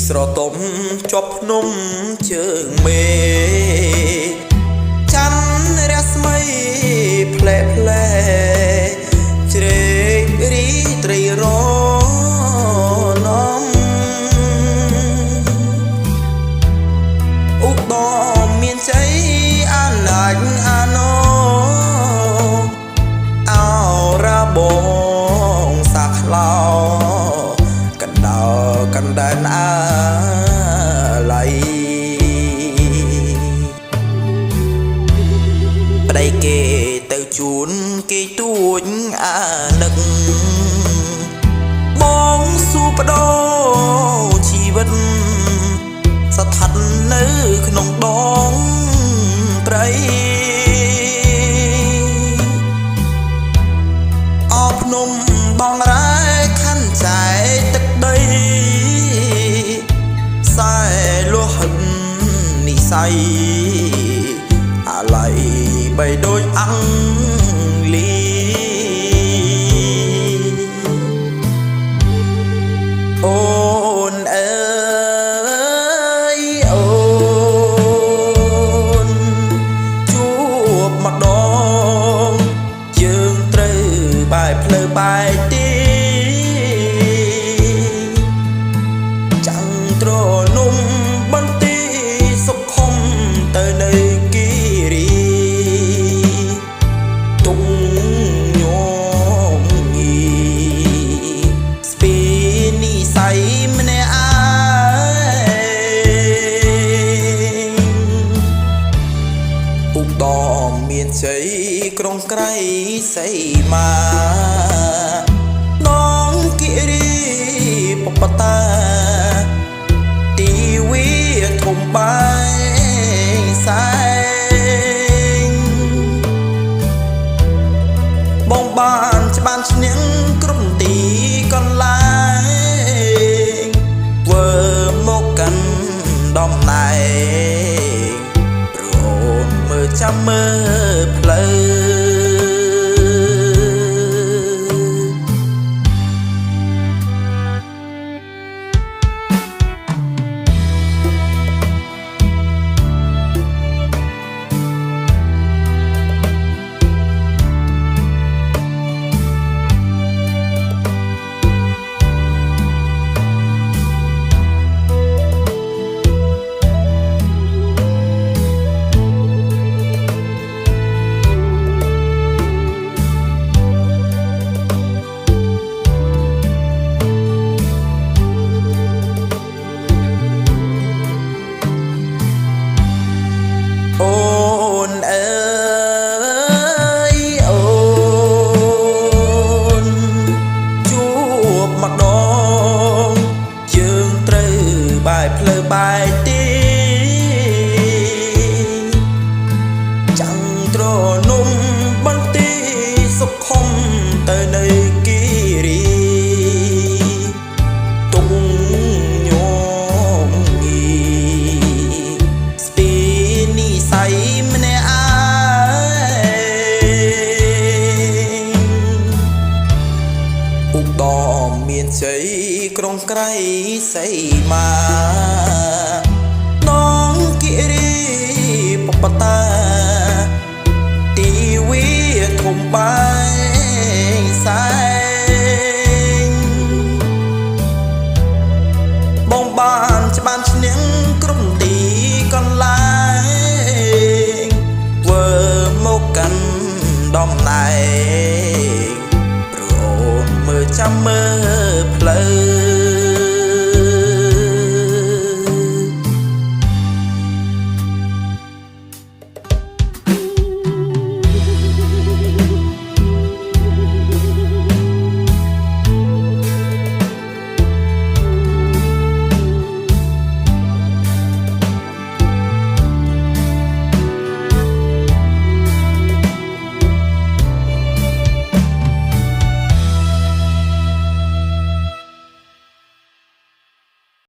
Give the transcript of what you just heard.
ស្រទុំជាប់ភ្នំជើងមេច័ន្ទរស្មីផ្លែផ្លែជ្រែករីត្រីរនំឧត្តមមានជ័យអាណាចអាណូអោរាបងសាខ្លោកណ្ដោកណ្ដែនអាឡៃប្តីគេទៅជួនគេទួចអានឹកបងស៊ូបដោជីវិតស្ថិតនៅក្នុងដងត្រីអោភ្នំបងរ៉ែខាន់ចែទឹកដីខ្សែលុះហិននិស័យអាឡ័យបីដូចអង់លីអូនអើយអូនជួបម្ដងយើងត្រូវបែបផ្លូវបែកទីចាំងត្រនំបន្ទីសុខុមទៅនៅគិរីទុំញោមញីស្ពីនិស័យម្នាក់ឯងឧត្តមមានជ័យក្រុងក្រៃសីមានងគិរីបបតាទីវីធំបាយសែងបងបានច្បាស់ឈ្នះគ្រប់ទីកន្លែងធ្វើមកកាន់ដំណែងព្រោះអូនមើលចាំមើលផ្លូវផ្លូវបែកទីចាំងត្រនំបន្ទីសុខុមទៅនៅគិរីទុំញោមញីស្ពីនិស័យម្នាក់ឯងឧត្តមមានជ័យក្រុងក្រៃសីមានងគិរីបបតាទីវីធំបាយសែងបងបានច្បាស់ឈ្នះគ្រប់ទីកន្លែងធ្វើមកកាន់ដំណែងព្រោះអូនមើលចាំមើលផ្លូវ